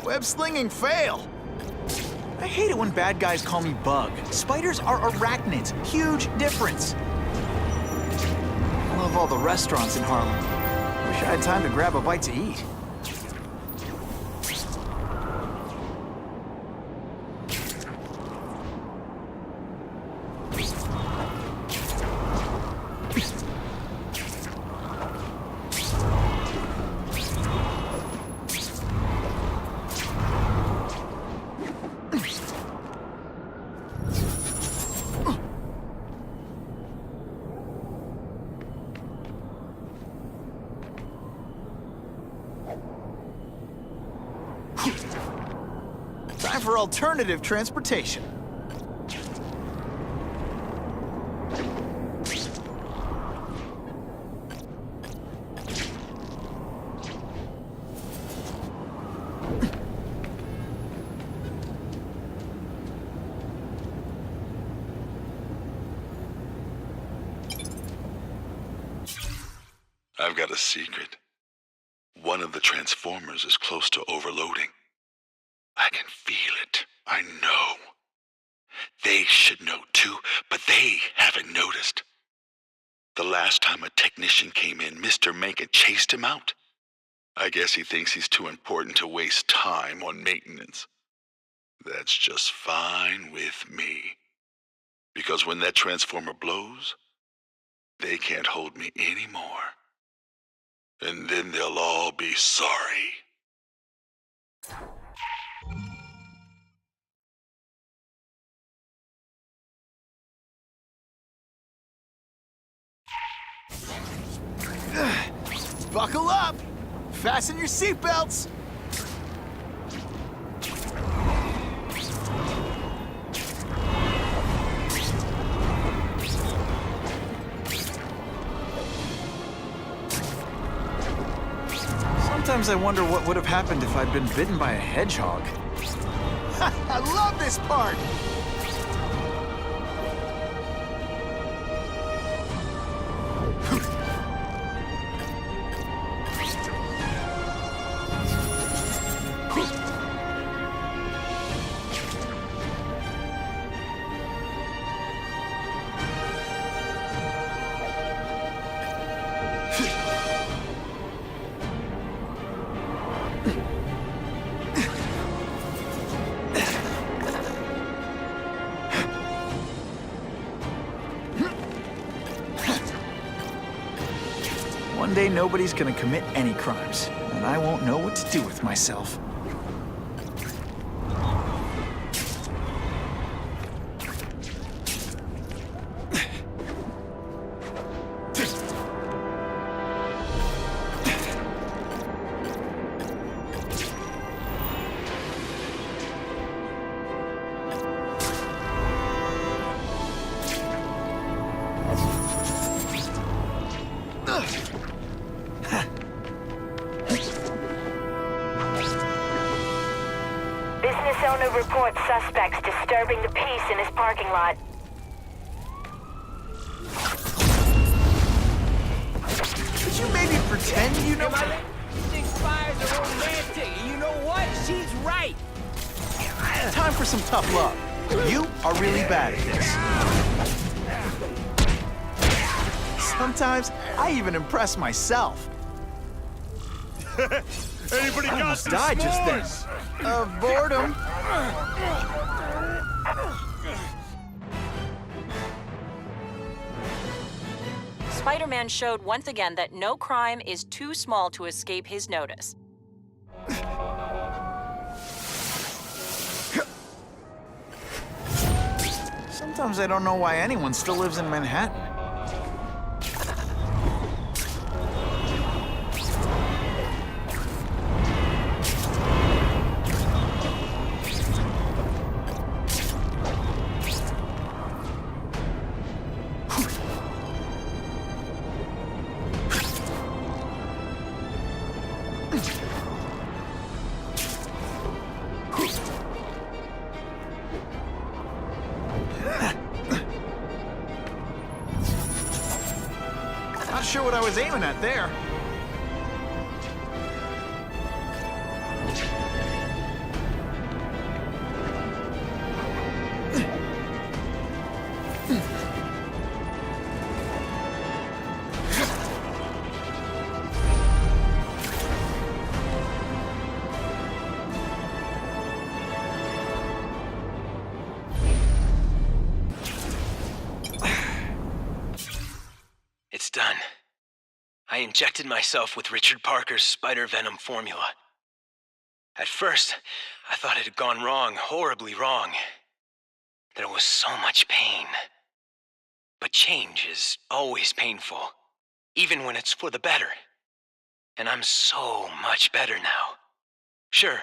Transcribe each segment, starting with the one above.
Web-slinging fail. I hate it when bad guys call me Bug. Spiders are arachnids. Huge difference. I love all the restaurants in Harlem. Wish I had time to grab a bite to eat. Time for alternative transportation. I've got a secret. One of the transformers is close to overloading. I can feel it. I know. They should know too, but they haven't noticed. The last time a technician came in, Mr. Mankin chased him out. I guess he thinks he's too important to waste time on maintenance. That's just fine with me. Because when that transformer blows, they can't hold me anymore. And then they'll all be sorry. Buckle up! Fasten your seatbelts! Sometimes I wonder what would have happened if I'd been bitten by a hedgehog. I love this part! One day nobody's gonna commit any crimes, and I won't know what to do with myself. Business owner reports suspects disturbing the peace in his parking lot. Could you maybe pretend you know? My lady thinks fires are romantic, and you know what? She's right. Time for some tough love. You are really bad at this. Sometimes I even impress myself. Anybody I got almost some died just then. s'mores? Of boredom. Spider-Man showed once again that no crime is too small to escape his notice. Sometimes I don't know why anyone still lives in Manhattan. Not sure what I was aiming at there. done. I injected myself with Richard Parker's spider venom formula. At first, I thought it had gone wrong, horribly wrong. There was so much pain. But change is always painful, even when it's for the better. And I'm so much better now. Sure,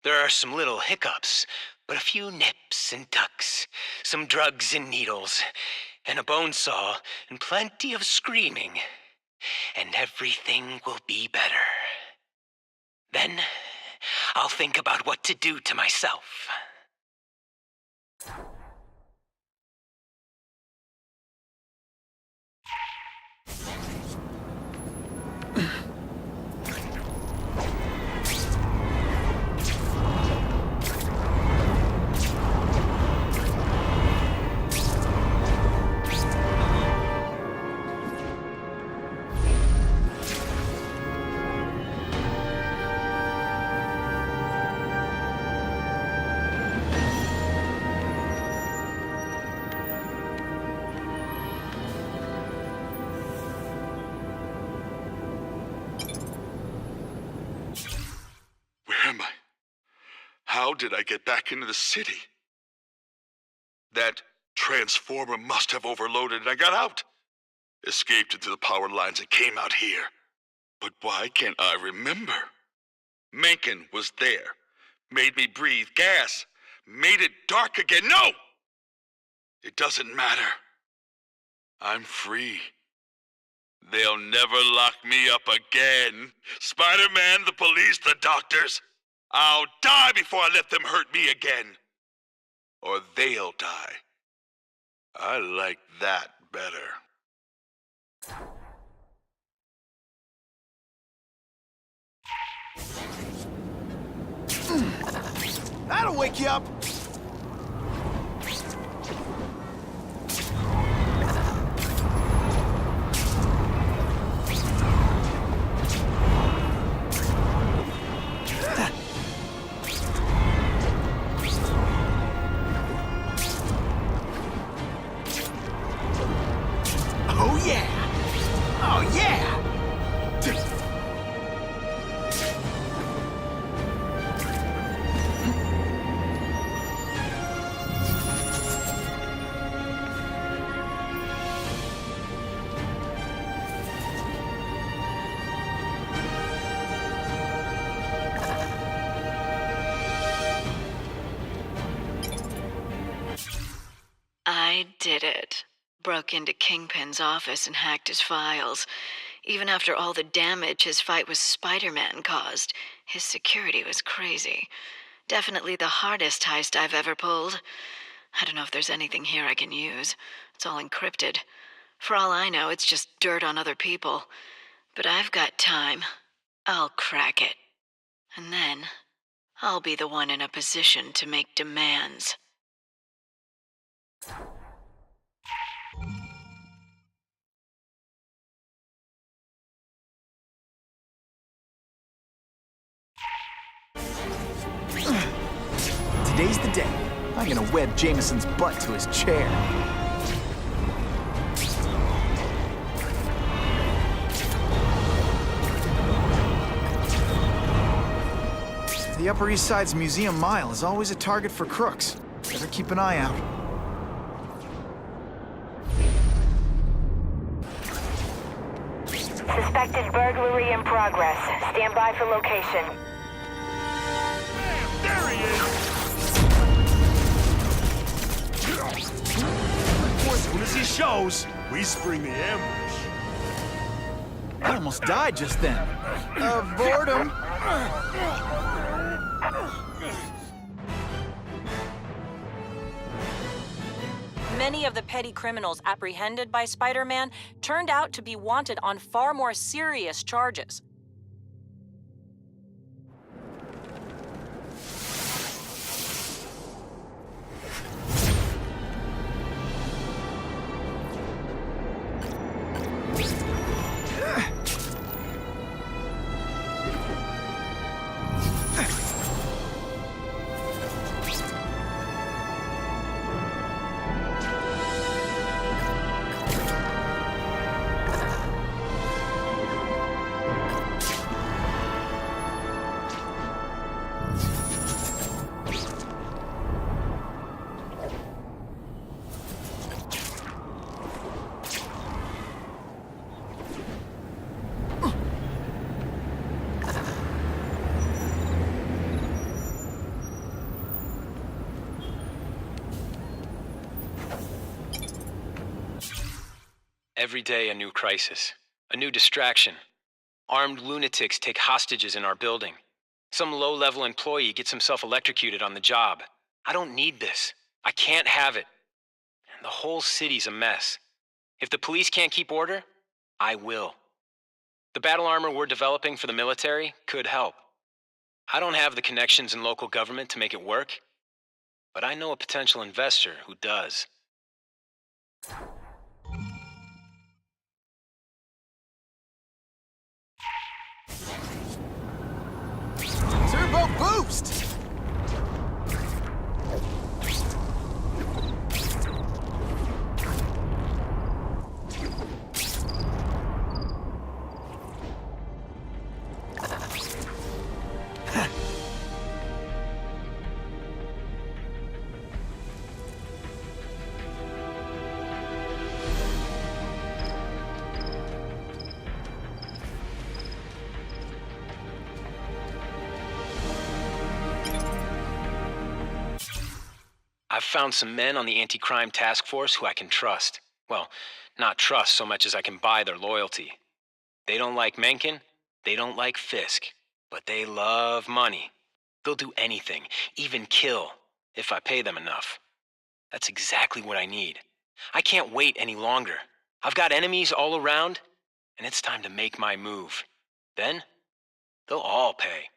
there are some little hiccups, but a few nips and tucks, some drugs and needles, and a bone saw, and plenty of screaming. And everything will be better. Then, I'll think about what to do to myself. How did I get back into the city? That transformer must have overloaded and I got out. Escaped into the power lines and came out here. But why can't I remember? Mencken was there. Made me breathe gas. Made it dark again. No! It doesn't matter. I'm free. They'll never lock me up again. Spider-Man, the police, the doctors. I'll die before I let them hurt me again. Or they'll die. I like that better. That'll wake you up. Oh yeah! Oh yeah! I did it. Broke into Kingpin's office and hacked his files. Even after all the damage his fight with Spider-Man caused, his security was crazy. Definitely the hardest heist I've ever pulled. I don't know if there's anything here I can use. It's all encrypted. For all I know, it's just dirt on other people. But I've got time. I'll crack it. And then, I'll be the one in a position to make demands. Today's the day. I'm gonna wed Jameson's butt to his chair. The Upper East Side's Museum Mile is always a target for crooks. Better keep an eye out. Suspected burglary in progress. Stand by for location. There he is! As soon as he shows, we spring the ambush. I almost died just then. Of boredom. Many of the petty criminals apprehended by Spider-Man turned out to be wanted on far more serious charges. Every day a new crisis, a new distraction. Armed lunatics take hostages in our building. Some low-level employee gets himself electrocuted on the job. I don't need this. I can't have it. And the whole city's a mess. If the police can't keep order, I will. The battle armor we're developing for the military could help. I don't have the connections in local government to make it work, but I know a potential investor who does. Turbo boost! I've found some men on the anti-crime task force who I can trust. Well, not trust so much as I can buy their loyalty. They don't like Mencken, they don't like Fisk, but they love money. They'll do anything, even kill, if I pay them enough. That's exactly what I need. I can't wait any longer. I've got enemies all around, and it's time to make my move. Then, they'll all pay.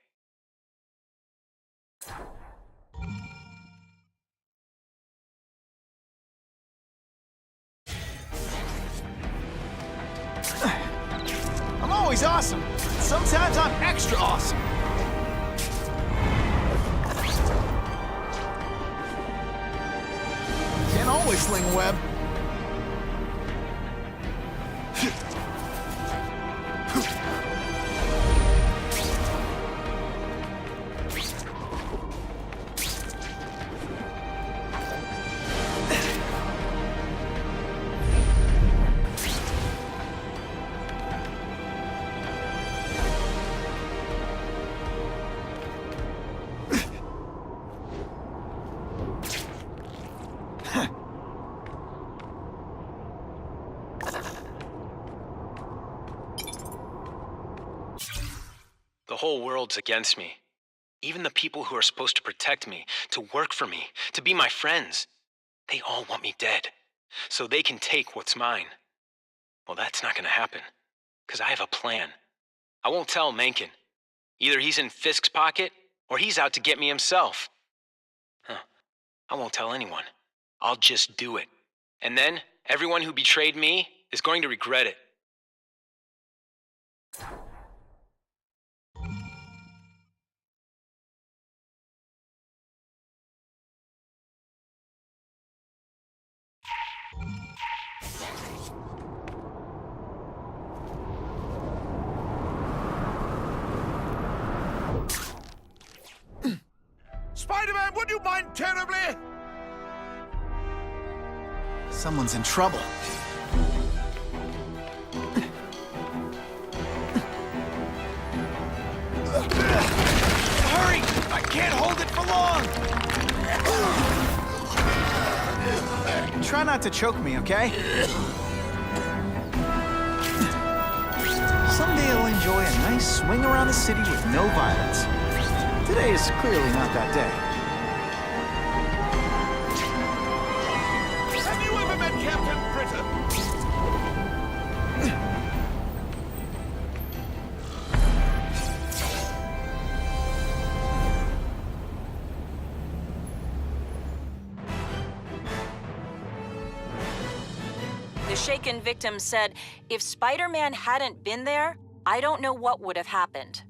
I'm always awesome. Sometimes I'm extra awesome. Can't always sling a web. The whole world's against me. Even the people who are supposed to protect me, to work for me, to be my friends. They all want me dead, so they can take what's mine. Well, that's not gonna happen, because I have a plan. I won't tell Mencken. Either he's in Fisk's pocket, or he's out to get me himself. I won't tell anyone. I'll just do it. And then, everyone who betrayed me is going to regret it. Spider-Man, would you mind terribly? Someone's in trouble. Hurry! I can't hold it for long! Try not to choke me, okay? Someday I'll enjoy a nice swing around the city with no violence. Today is clearly not that day. Have you ever met Captain Britain? The shaken victim said, if Spider-Man hadn't been there, I don't know what would have happened.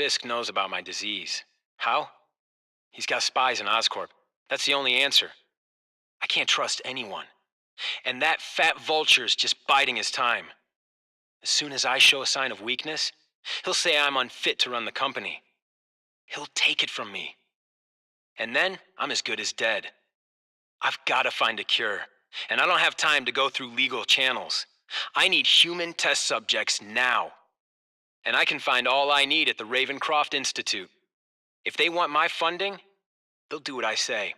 Fisk knows about my disease. How? He's got spies in Oscorp. That's the only answer. I can't trust anyone. And that fat vulture's just biding his time. As soon as I show a sign of weakness, he'll say I'm unfit to run the company. He'll take it from me. And then I'm as good as dead. I've got to find a cure. And I don't have time to go through legal channels. I need human test subjects now. And I can find all I need at the Ravencroft Institute. If they want my funding, they'll do what I say.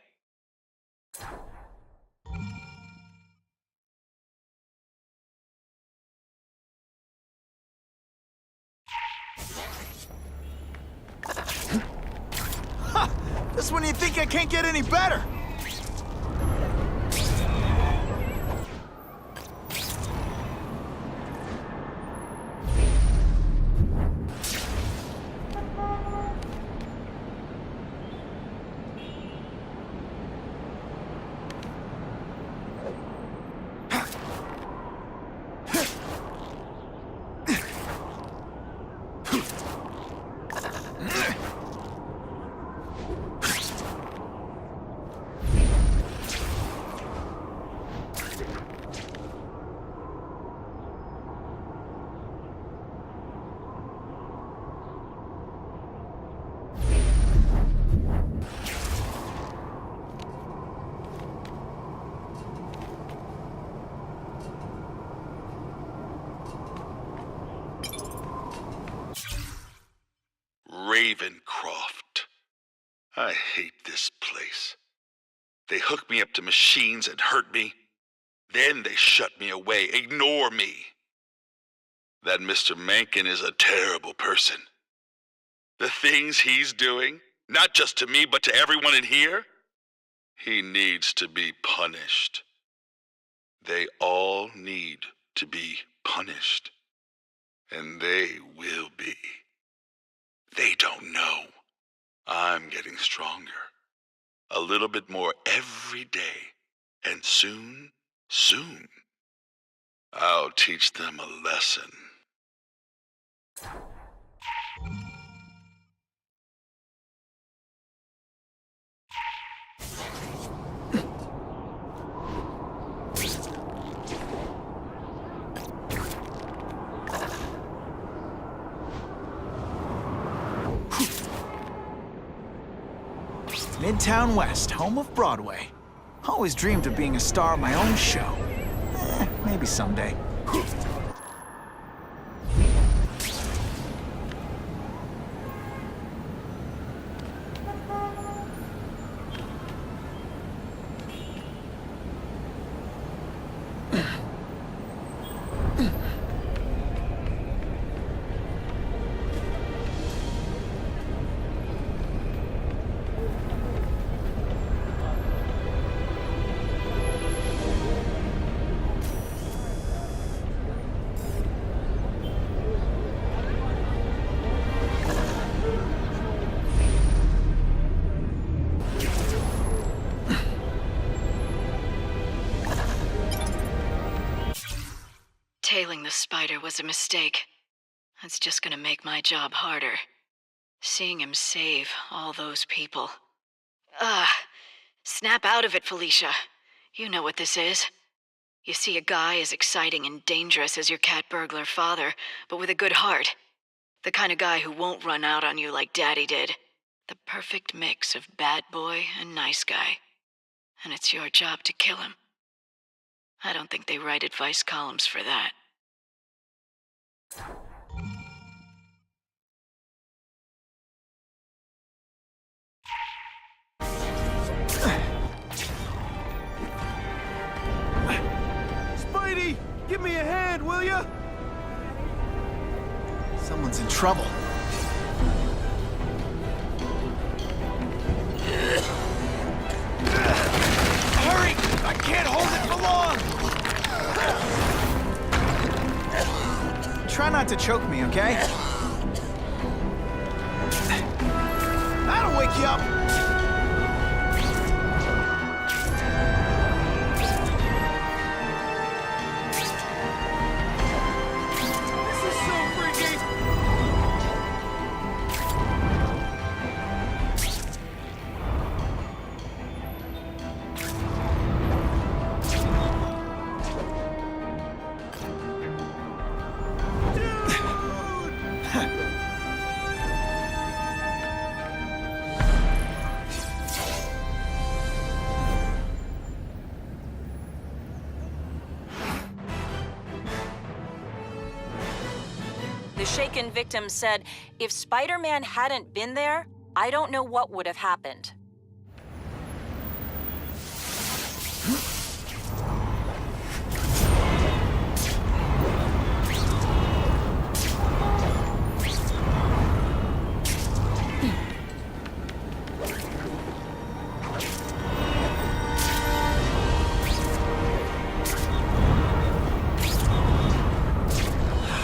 This one you think I can't get any better. Ravencroft. I hate this place. They hook me up to machines and hurt me. Then they shut me away, ignore me. That Mr. Mencken is a terrible person. The things he's doing, not just to me, but to everyone in here, he needs to be punished. They all need to be punished. And they will be. They don't know. I'm getting stronger. A little bit more every day. And soon, I'll teach them a lesson. Midtown West, home of Broadway. Always dreamed of being a star of my own show. Maybe someday. Tailing the spider was a mistake. That's just gonna make my job harder. Seeing him save all those people. Snap out of it, Felicia. You know what this is. You see a guy as exciting and dangerous as your cat burglar father, but with a good heart. The kind of guy who won't run out on you like Daddy did. The perfect mix of bad boy and nice guy. And it's your job to kill him. I don't think they write advice columns for that. Spidey, give me a hand, will ya? Someone's in trouble. Hurry! I can't hold it for long! Try not to choke me, okay? That'll wake you up! This is so freaky! The shaken victim said, if Spider-Man hadn't been there, I don't know what would have happened.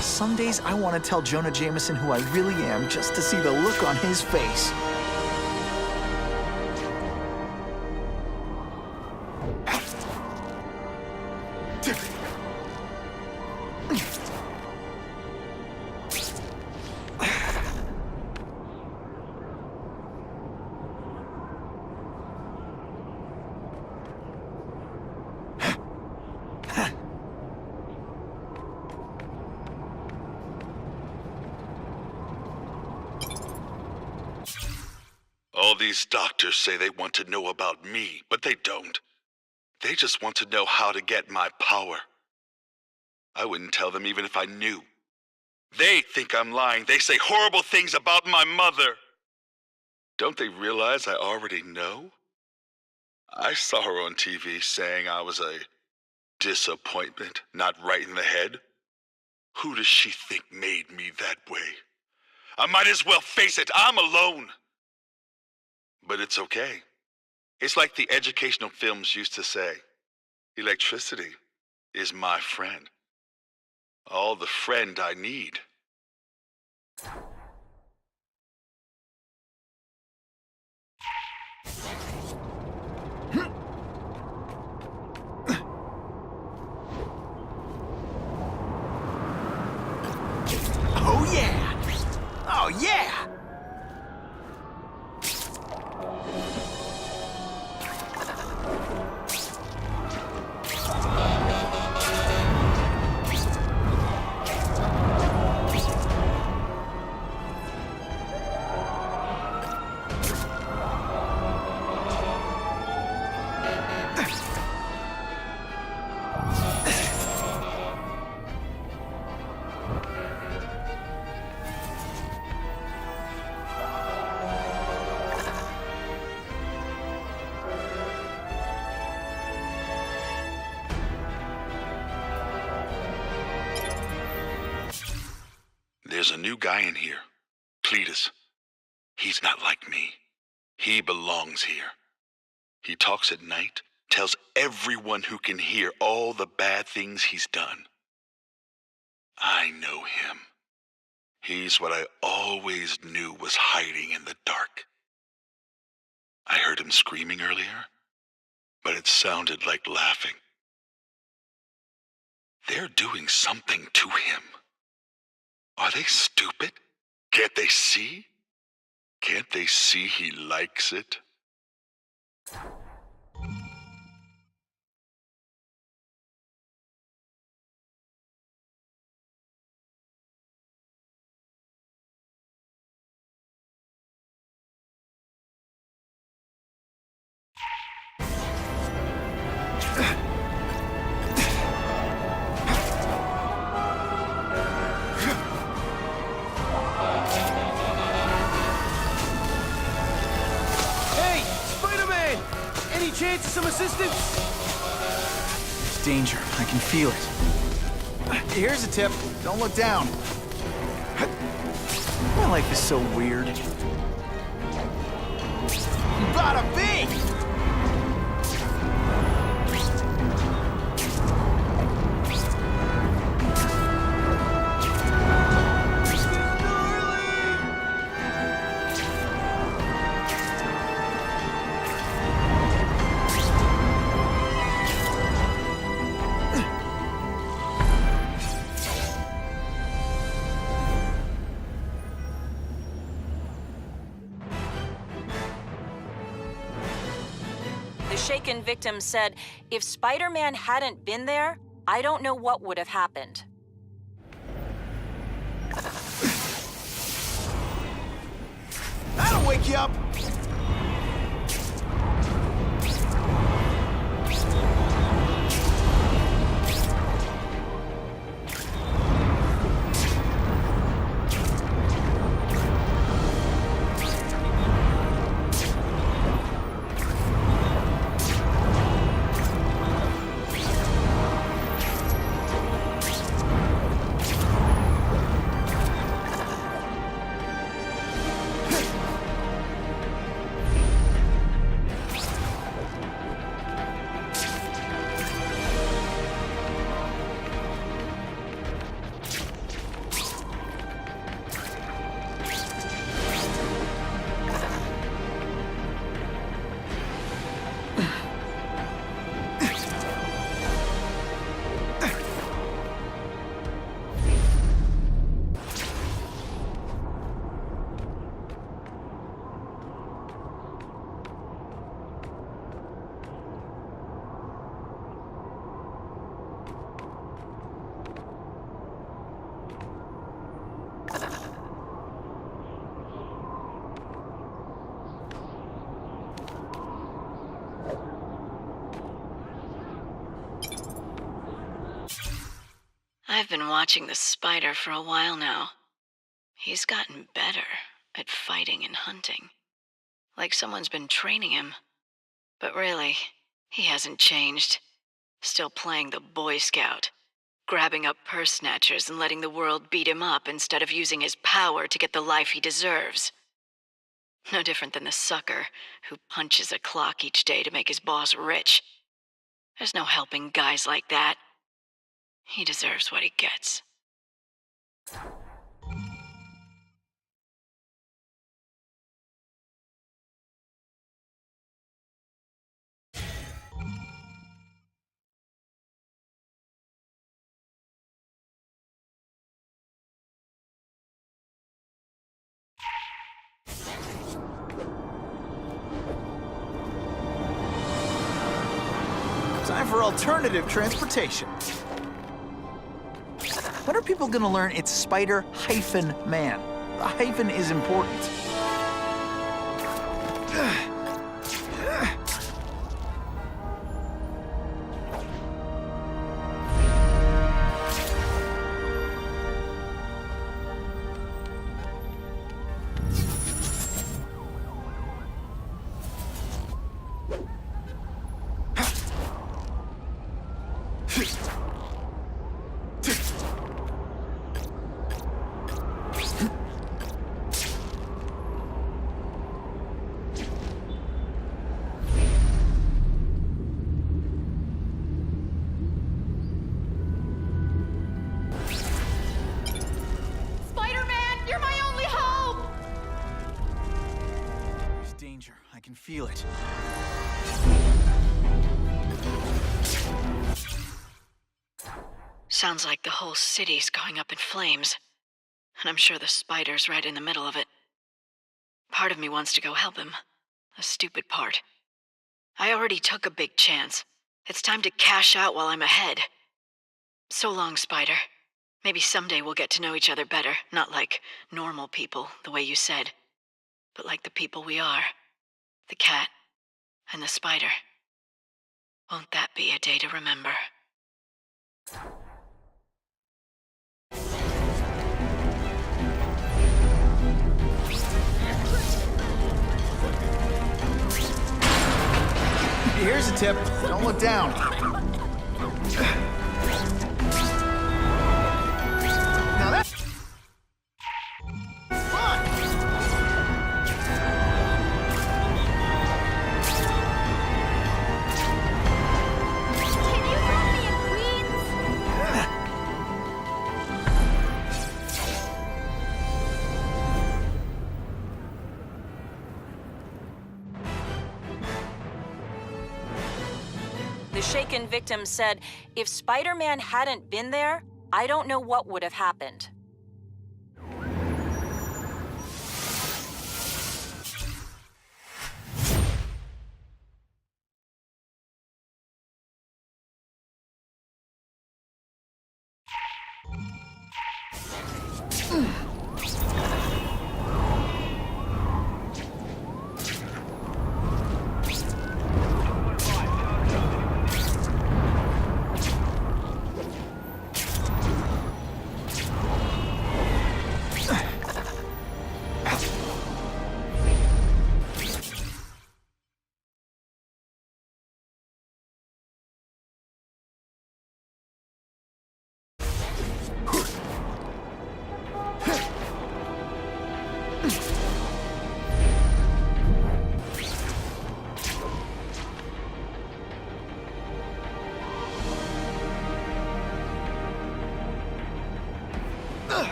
Some days I want to tell Jonah Jameson who I really am just to see the look on his face. All these doctors say they want to know about me, but they don't. They just want to know how to get my power. I wouldn't tell them even if I knew. They think I'm lying. They say horrible things about my mother. Don't they realize I already know? I saw her on TV saying I was a disappointment, not right in the head. Who does she think made me that way? I might as well face it. I'm alone. But it's okay. It's like the educational films used to say. Electricity is my friend. All the friend I need. Oh yeah! Oh yeah! There's a new guy in here, Cletus. He's not like me. He belongs here. He talks at night, tells everyone who can hear all the bad things he's done. I know him. He's what I always knew was hiding in the dark. I heard him screaming earlier, but it sounded like laughing. They're doing something to him. Are they stupid? Can't they see? Can't they see he likes it? Hey, Spider-Man! Any chance of some assistance? There's danger. I can feel it. Here's a tip. Don't look down. My life is so weird. Bada bing! The shaken victim said, if Spider-Man hadn't been there, I don't know what would have happened. That'll wake you up! I've been watching the spider for a while now. He's gotten better at fighting and hunting. Like someone's been training him. But really, he hasn't changed. Still playing the Boy Scout. Grabbing up purse snatchers and letting the world beat him up instead of using his power to get the life he deserves. No different than the sucker who punches a clock each day to make his boss rich. There's no helping guys like that. He deserves what he gets. Time for alternative transportation. When are people gonna learn it's Spider-Man? The hyphen is important. I can feel it. Sounds like the whole city's going up in flames. And I'm sure the spider's right in the middle of it. Part of me wants to go help him. The stupid part. I already took a big chance. It's time to cash out while I'm ahead. So long, Spider. Maybe someday we'll get to know each other better. Not like normal people, the way you said. But like the people we are. The cat and the spider. Won't that be a day to remember? Here's a tip. Don't look down. Now that's fun. Can you drop me in Queens? The shaken victim said, if Spider-Man hadn't been there, I don't know what would have happened.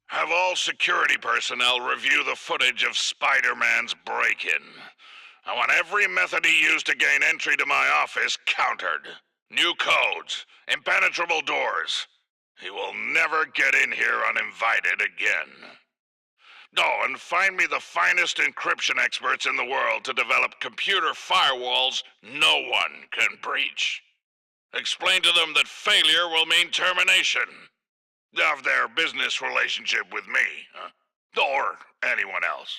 Have all security personnel review the footage of Spider-Man's break-in. I want every method he used to gain entry to my office countered. New codes, impenetrable doors. He will never get in here uninvited again. Oh, and find me the finest encryption experts in the world to develop computer firewalls no one can breach. Explain to them that failure will mean termination of their business relationship with me. Or anyone else.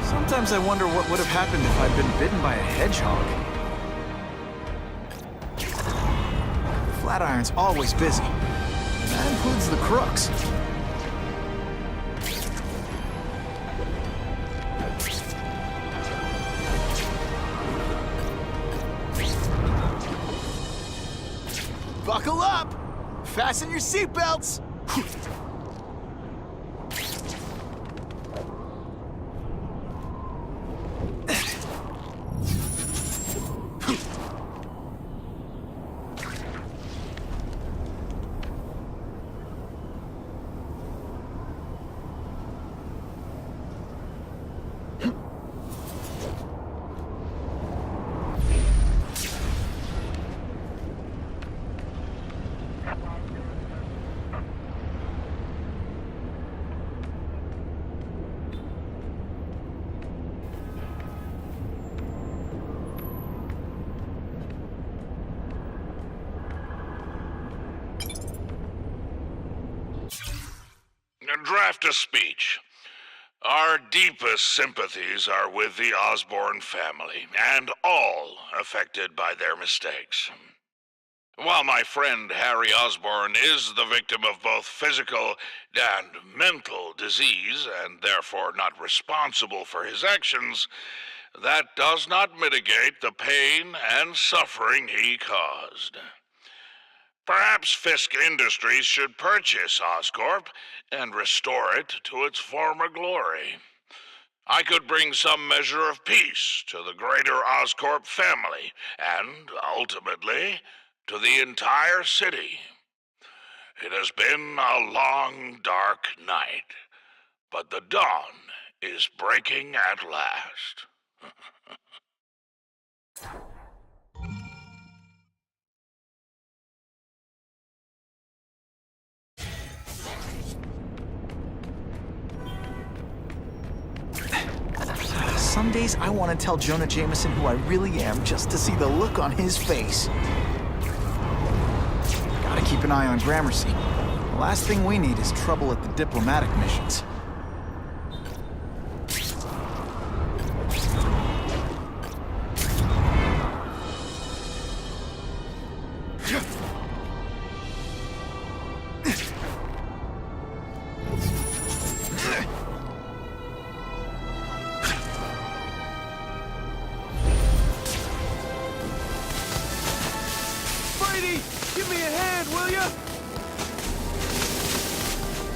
Sometimes I wonder what would have happened if I'd been bitten by a hedgehog. Flatiron's always busy. That includes the crooks. Buckle up! Fasten your seatbelts! Draft a speech. Our deepest sympathies are with the Osborn family and all affected by their mistakes. While my friend Harry Osborn is the victim of both physical and mental disease and therefore not responsible for his actions, that does not mitigate the pain and suffering he caused. Perhaps Fisk Industries should purchase Oscorp and restore it to its former glory. I could bring some measure of peace to the greater Oscorp family and, ultimately, to the entire city. It has been a long, dark night, but the dawn is breaking at last. Some days I want to tell Jonah Jameson who I really am just to see the look on his face. Gotta keep an eye on Gramercy. The last thing we need is trouble at the diplomatic missions. Give me a hand, will ya?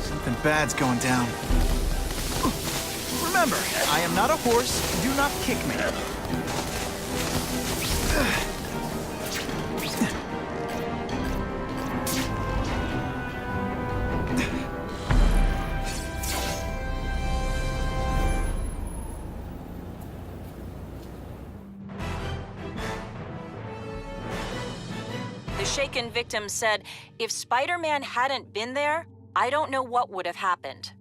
Something bad's going down. Remember, I am not a horse. Do not kick me. The shaken victim said, if Spider-Man hadn't been there, I don't know what would have happened.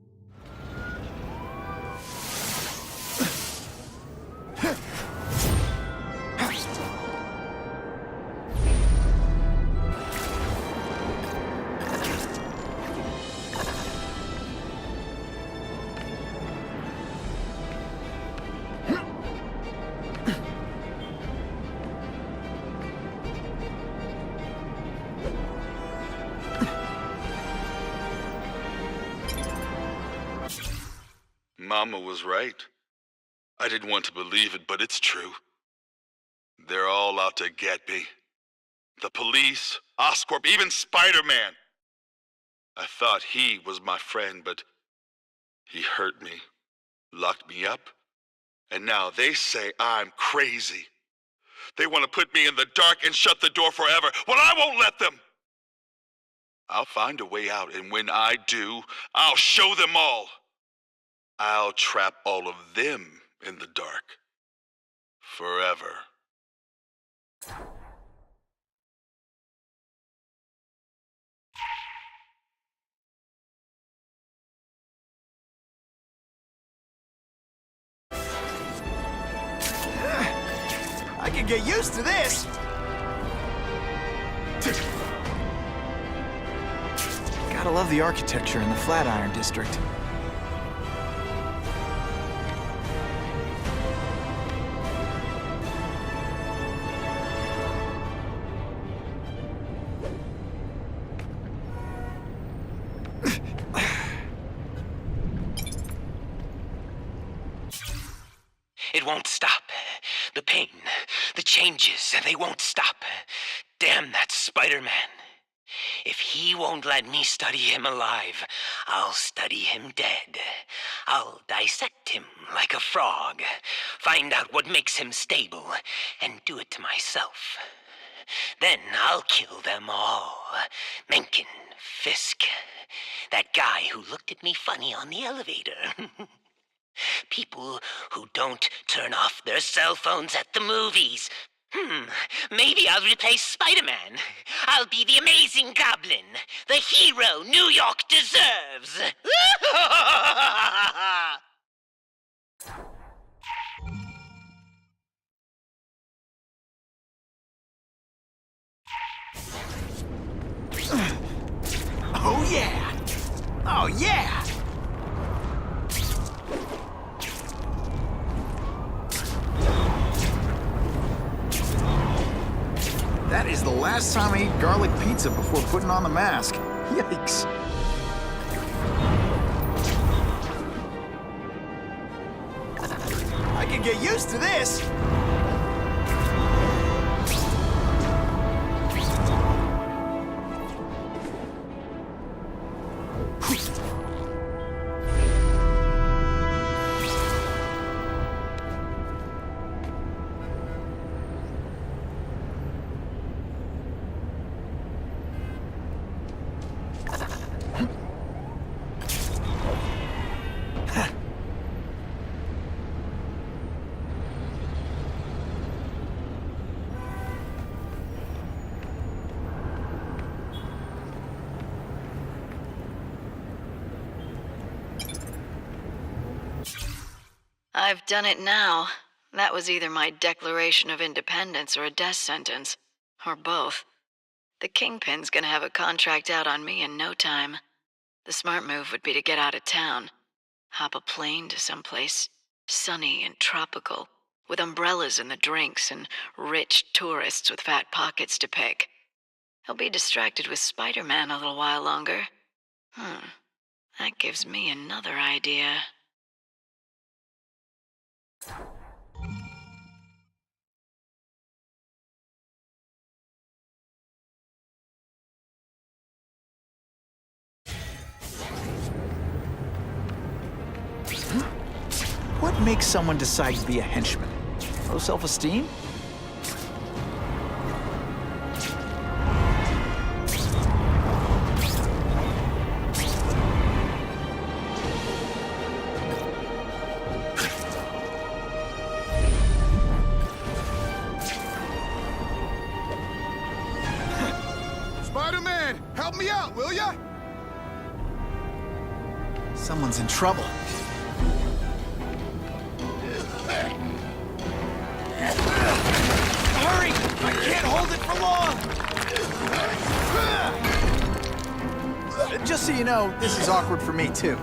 Mama was right. I didn't want to believe it, but it's true. They're all out to get me. The police, Oscorp, even Spider-Man. I thought he was my friend, but he hurt me, locked me up, and now they say I'm crazy. They want to put me in the dark and shut the door forever. Well, I won't let them. I'll find a way out, and when I do, I'll show them all. I'll trap all of them in the dark. Forever. I could get used to this. Gotta love the architecture in the Flatiron District. It won't stop. The pain, the changes, they won't stop. Damn that Spider-Man. If he won't let me study him alive, I'll study him dead. I'll dissect him like a frog, find out what makes him stable, and do it to myself. Then I'll kill them all. Mencken, Fisk, that guy who looked at me funny on the elevator. People who don't turn off their cell phones at the movies. Maybe I'll replace Spider-Man. I'll be the amazing goblin, the hero New York deserves. Oh yeah! Oh yeah! That is the last time I ate garlic pizza before putting on the mask. Yikes. I could get used to this. I've done it now. That was either my declaration of independence or a death sentence. Or both. The Kingpin's gonna have a contract out on me in no time. The smart move would be to get out of town. Hop a plane to someplace sunny and tropical, with umbrellas and the drinks and rich tourists with fat pockets to pick. He'll be distracted with Spider-Man a little while longer. That gives me another idea. What makes someone decide to be a henchman? Low self-esteem? Spider-Man, help me out, will ya? Someone's in trouble. Hurry! I can't hold it for long! Just so you know, this is awkward for me, too.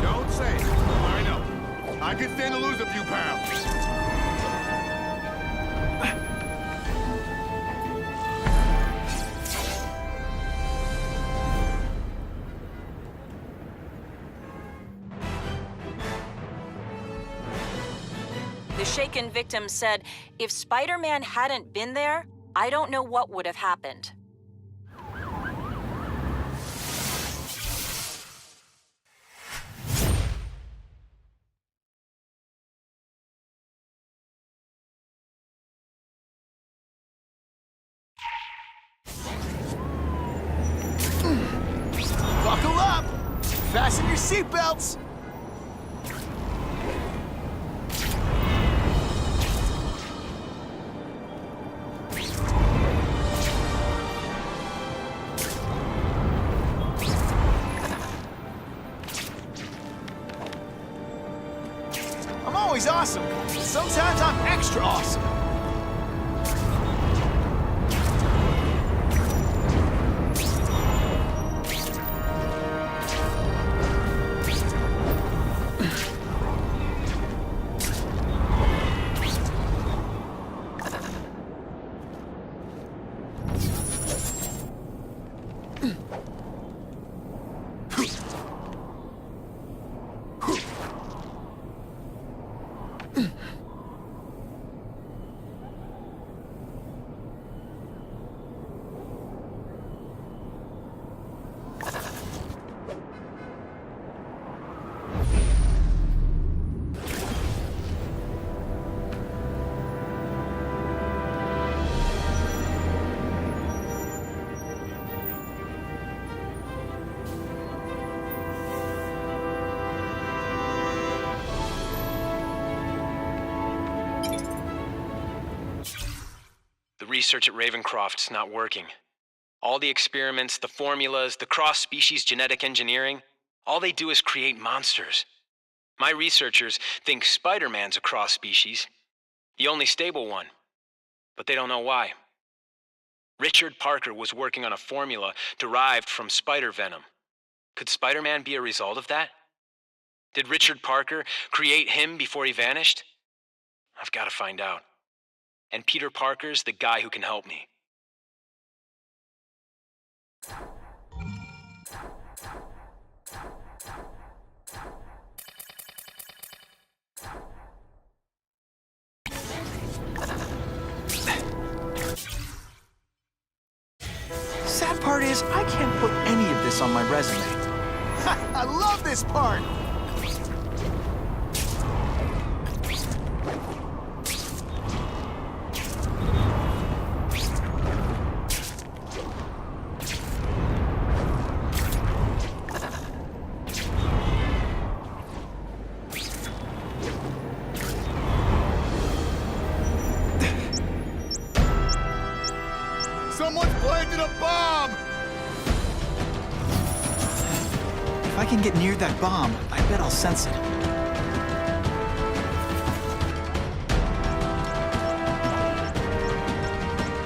Don't say it. I know. I can stand to lose a few pounds. The shaken victim said, if Spider-Man hadn't been there, I don't know what would have happened. Fasten your seatbelts! I'm always awesome. Sometimes I'm extra awesome. The research at Ravencroft's not working. All the experiments, the formulas, the cross-species genetic engineering, all they do is create monsters. My researchers think Spider-Man's a cross-species, the only stable one, but they don't know why. Richard Parker was working on a formula derived from spider venom. Could Spider-Man be a result of that? Did Richard Parker create him before he vanished? I've got to find out. And Peter Parker's the guy who can help me. Sad part is, I can't put any of this on my resume. I love this part! Someone's planted a bomb! If I can get near that bomb, I bet I'll sense it.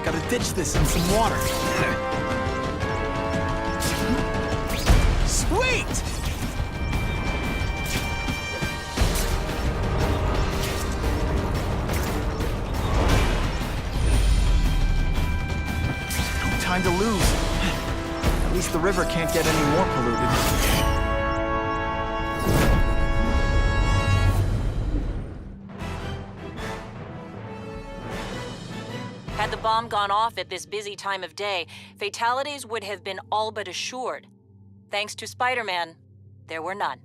Gotta ditch this in some water. Sweet! No time to lose. At least the river can't get any more polluted. Had the bomb gone off at this busy time of day, fatalities would have been all but assured. Thanks to Spider-Man, there were none.